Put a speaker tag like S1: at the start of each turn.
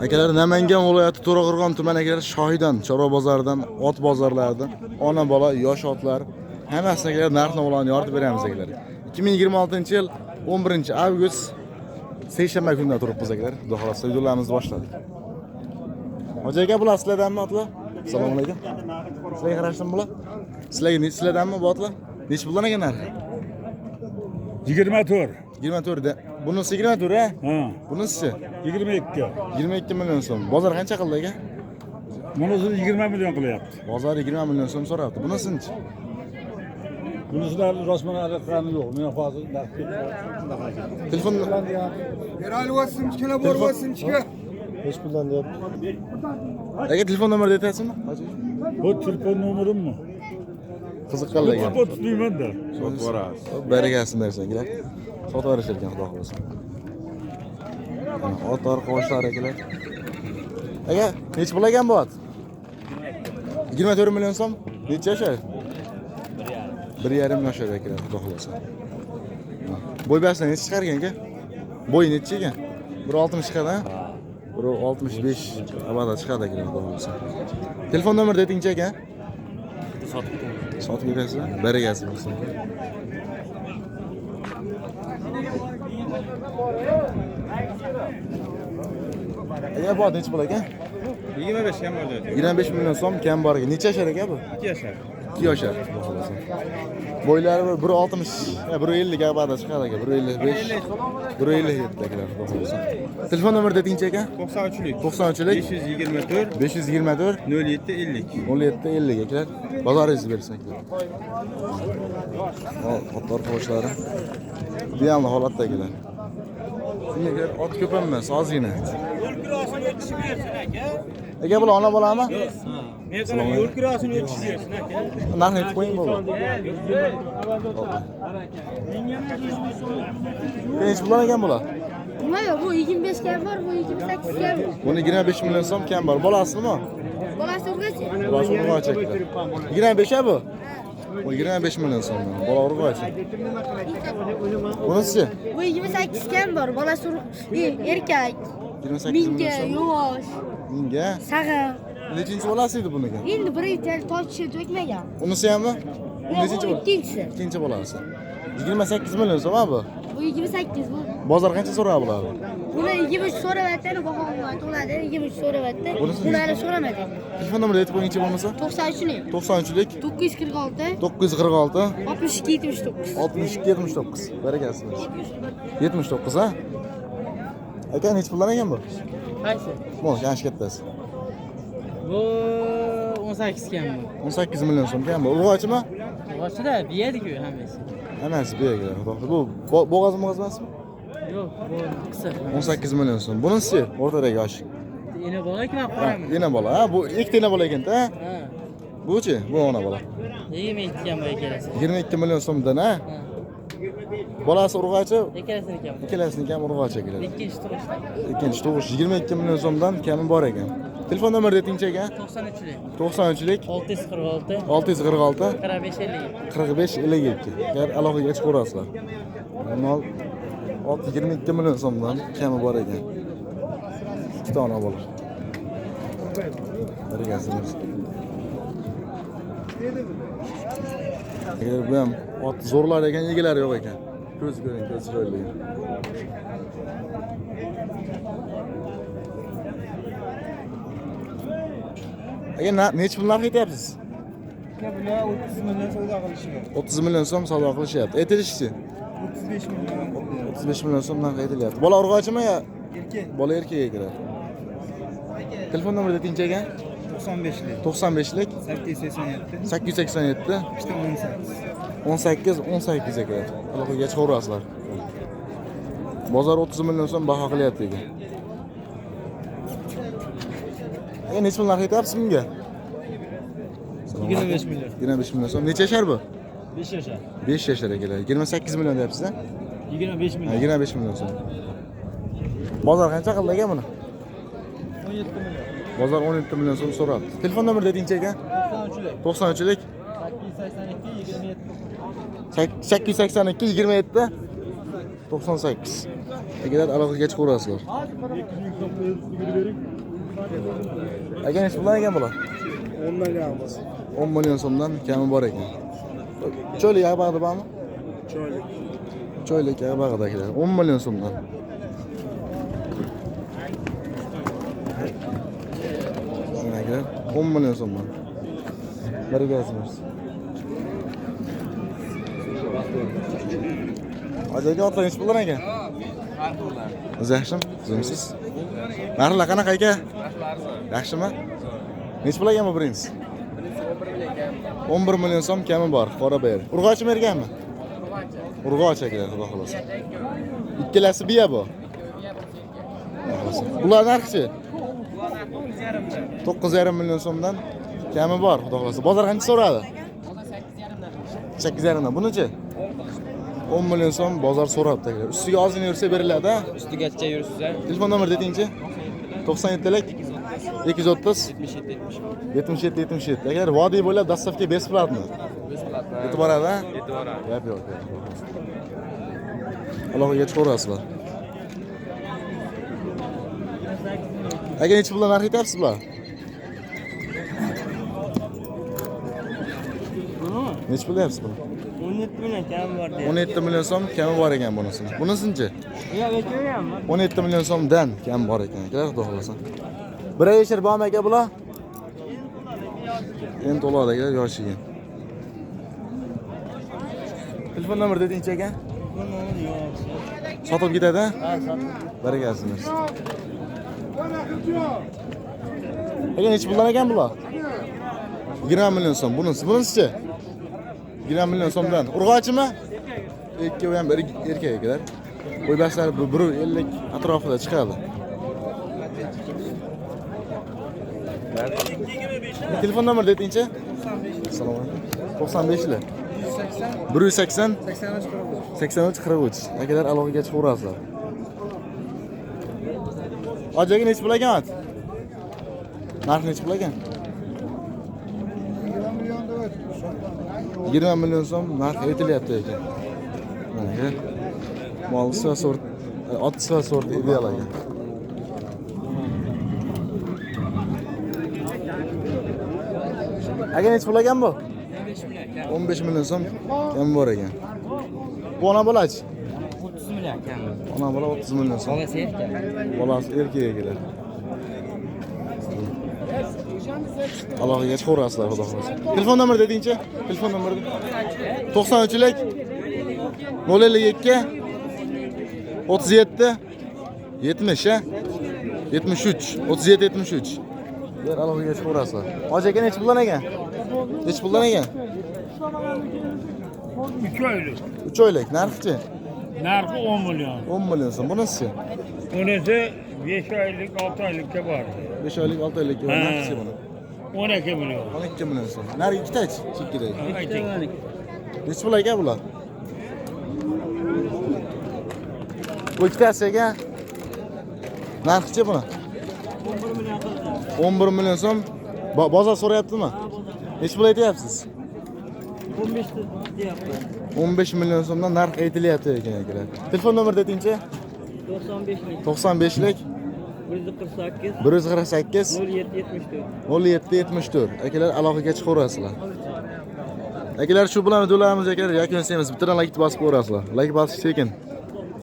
S1: Akalar Namangan viloyati To'raqo'rg'on tumani akalar Shohidan, Chorva bozoridan, ot bozorlaridan ona bola, yosh otlar hammasiga akalar narx-navolarni yoritib beramiz akalar. 2026-yil 11-avgust seshanba kunida turibmiz akalar. Xudo xolasa videolarimizni boshladik. Hoji aka, bular sizlardanmi otlar? Assalomu alaykum. Sizlarga qarashdim bular? Sizlardanmi bu otlar? Nech puldan ekan narxi?
S2: 24.
S1: 24 da. Bunisi 24 ha?
S2: Ha.
S1: Bunisi
S2: 22.
S1: 22 million so'm. Bozor qancha qildi aka?
S2: Bunisini 20 million qilyapti.
S1: Bozor 20 million so'm so'rayapti. Bunisi-chi?
S2: Bunisilar rosmana aniqlari yo'q. Men hozir narxga
S1: Telefon
S3: Yaralıyasınçkine borvasınçkine.
S1: hech puldan deyapti. Aka telefon nomerini aytasizmi? Hoji.
S2: bu telefon nomerimmi?
S1: Qiziqqanlar ekan.
S2: Telefon tutmayman-da.
S1: Barakasin dersangilar. Sotib berishar ekan xudo xolasa. Ot qo'shlar akalar. Aka, nech pul ekan bu ot? 24 million so'm. Necha yashar? 1,5 yoshar akalar xudo xolasa. Bo'y basdan necha chiqargan aka? Bo'y necha ekan? 1.60 chiqadi, ha? 1.65 abada chiqadi akalar xudo xolasa. Telefon nomerini aytingchi aka. Sotib berasizlar? Barakasi bo'lsin. Aka bu necha pul ekan?
S3: 25 kam bo'ldi.
S1: 25 million so'm kam bor ekan. Necha yashar aka bu?
S3: 2 yashar.
S1: 2 yoshar. Bo'ylari 1.60, 1.50 abada chiqadi aka. 1.55, 1.57 akalar xudo xolasa. Telefon nomerini aytingchi aka?
S3: 93'lük.
S1: 93'lik
S3: 524
S1: 524
S3: 07 50.
S1: 07 50 akalar. Bozoringizni bersak. Otlar qo'shlari. Bu ham holatda akalar. Shunga ot ko'p emas, ozgina. Aka bular ona bolami?
S3: Men sana yo'l kirosini yetishib bersin aka.
S1: Narxni aytib qo'ying bo'ldi. Necha pul ekan bular?
S4: Nima yo'q, bu 25 kam bor, bu 28 kam bor.
S1: Buni 25 million so'm kam bor. Bolasimi?
S4: Bolasi urg'achi.
S1: Bolasi urg'achi. 25 a bu? Bu 25 million so'm. Bola urg'achi. Bunisi?
S4: Bu 28 kam bor, bolasi erkak.
S1: 28
S4: Minga,
S1: million so'm.
S4: yosh,
S1: Minga.
S4: sag'ir.
S1: Nechinchi bolasi edi buniki?
S4: Endi birinchi tochishi to'kmagan.
S1: Unisi hammi? Nechinchi
S4: Bu
S1: bolasi?
S4: ikkinchisi.
S1: Ikkinchi bolasi. 28 million so'm bu.
S4: Bu 28 bu.
S1: Bozor qancha so'rab bular?
S4: Buni 23 so'rayapti, baho to'ladi, 23 so'rayapti.
S1: Bunisi-
S4: Buni hali so'ramadi.
S1: Telefon nomerini aytib qo'yingchi bo'lmasa?
S4: 93
S1: 93'lik
S4: 946
S1: 946
S4: 62 79.
S1: 62 79. Barakasi. 79 ha? Aka necha puldan ekan bu?
S5: Qaysi?
S1: Bu yanchi kattasi.
S5: Bu 18 kam bu.
S1: 18 million so'm kam bu. Urg'ochimi?
S5: Boshida biyadi-ku hammasi.
S1: Hammasi bu yerga. Bu bo'g'az emasmi?
S5: Yo'q, bu qisqa.
S1: 18 million so'm. Bunisi o'rtadagi yosh.
S5: Ena bola-ku men
S1: Ha,
S5: qo'raman.
S1: yana bola. Ha, bu ikkita yana bola ekan-da.
S5: Ha.
S1: Buchi? Bu ona bola.
S5: 22 kam bu ikkalasi.
S1: 22 million so'mdan, ha?
S5: Ha.
S1: Bolasi urg'ochi,
S5: Ikkalasini kam.
S1: ikkalasini ham urg'ochi ekan.
S5: Ikkinchi turishda.
S1: Ikkinchi tug'ish 22 million so'mdan kami bor ekan. Telefon nomerini aytingchi aka?
S5: 93lik.
S1: 93'lik
S5: 646
S1: 646
S5: 45 50.
S1: 45 57. Agar aloqaga chiqib ko'rasizlar. Mol 22 million so'mdan kami bor ekan. Ikkita ona bola. Barakasimiz. Agar bu ham ot zo'rlar ekan, egalari yo'q ekan. Ko'z ko'ring, ko'z chiroyli. Agar necha pul narx aytyapsiz?
S3: Bular 30 milyon savdo qilishiga.
S1: 30 million so'm savdo qilishyapti. Aytilishchi?
S3: 35 milyon.
S1: 35 million so'm narx aytilyapti. Bola urg'ochimi yo?
S3: Erkek
S1: Bola erkakga kiradi. Telefon nomerini aytingchi aka?
S3: 95'lik.
S1: 95'lik
S3: 887.
S1: 887
S3: İşte
S1: 18
S3: 18.
S1: 18 aka. Aloqaga chiqaverasizlar. Bozor 30 million so'm baho qilyapti ekan. Aka necha pul narx aytyapsiz bunga?
S5: 25 million.
S1: 25 million so'm. Necha yashar bu?
S5: 5 yashar.
S1: 5 yashar akalar. 28 million deyapsiz, ha?
S5: 25
S1: Ha,
S5: million.
S1: 25 million so'm. Bozor qancha qildi aka buni?
S5: 17 million.
S1: Bozor 17 million so'm so'rabdi. Telefon nomerini aytingchi aka?
S5: 93lik.
S1: 93'lik
S5: 882 27.
S1: 882 27 98. Agar aloqaga chiqaverasizlar. Aka nechi puldan ekan bular?
S3: 10 million bo'lsa.
S1: 10 million so'mdan kami bor ekan. Cho'lik bag'da bormi?
S3: Choylik.
S1: Cho'lik bag'dagilar 10 million so'mdan. Demaklar 10 million so'mdan. Biriga yozamiz. Ajoyib otlar nechi puldan ekan? O'zi yaxshimi? Zo'msiz. Narxlar qanaqa aka? Yaxshimi? Nechi pul ekan bu birinchisi? 11 million so'm kami bor, qora ber. Urg'ochi merganmi? Urg'ochi akalar, xudo xolasa. Ikkalasi biya bu. Bular narxi? 9,5 million so'mdan kami bor, xudo xolasa. Bozor qancha so'radi? 8,5 dan. Bunichi? 10 million so'm bozor so'rabdi akalar. Ustiga ozgina yursa beriladi-a?
S5: Ustigacha yursa
S1: Telefon nomer dedingchi? 97lik 230 77 77. Agar vodiy bo'ylab dastavka besplatmi?
S5: besplatno.
S1: Yetib boradi-a?
S5: Yetib boradi.
S1: Gap yo'q. Allohga chiqarasizlar. Aka nechi puldan narx aytyapsiz bular? Nechi pul deyapsiz buni?
S3: 17 million kam bor deyapti.
S1: 17 million so'm kami bor ekan bunisi. Bunisinchi?
S3: Yo'q, aytmayapman.
S1: 17 million so'mdan kam bor ekan. Akalar, xudo xolasa. Bir yashir bormi aka bular? Endi to'ladi akalar, yoshiga. Telefon nomer dedingchi aka? Sotib ketadi?
S3: Ha, sotib.
S1: Barakalsiz. Aka nechi puldan ekan bular? 20 million so'm. Bunisichi? 20 million so'mdan. Urg'ochimi? Ikkovi ham bir erkak akalar. Qo'ybaslari 150 atrofida chiqadi. Telefon nomer dedingchi? Assalomu alaykum. 95lar. 180 83 43. Akalar aloqaga chiqaverasizlar. Ojaga nechi pul ekan? Narx nechi pul ekan? 20 million so'm narx aytilyapti ekan. Mana mol sifa sort, ot sifa sort ideal ekan. Aka nechi pul ekan bu? 15 million so'm kam bor ekan. Bu ona bolachi?
S3: 30 million kam.
S1: Ona bola 30 million so'm.
S3: Bolasi erkak.
S1: Bolasi erkak ekan. Allohga chiqaverasizlar, xudo xolasa. Telefon nomer dedingchi? Telefon nomeri 93lik 052 37 70 73 37 73. Yer aloqaga chiqaverasizlar. Hoji aka nechi puldan ekan? Nechi puldan ekan?
S2: 3 oylik.
S1: 3 oylik. Narxi-chi?
S2: Narxi 10 million.
S1: 10 million so'm. Bunisi?
S2: Bunisi 5 oylik, 6 oylikka bor.
S1: 5 oylik, 6 oylik. Narxi buni?
S2: 12 million.
S1: 12 million so'm. Nari ikkitachi? Chekkidagi.
S2: Ayting.
S1: Nechi pul ekan bular? Bu ikkitasi ekan. Narxi-chi buni? 11 million so'm. Bozor so'rayaptimi? Nechi pul aytyapsiz?
S3: 15 deyapti.
S1: 15 million so'mdan narx aytilyapti ekan akalar. Telefon nomer dedingchi?
S3: 95lik
S1: 95lik
S3: 148
S1: 148
S3: 0774.
S1: 0774. Akalar aloqaga chiqaverasizlar. Akalar shu bilan videolarimiz akalar yakunlaymiz. Bittadan like bosib qo'yasizlar. Like bosish sekin.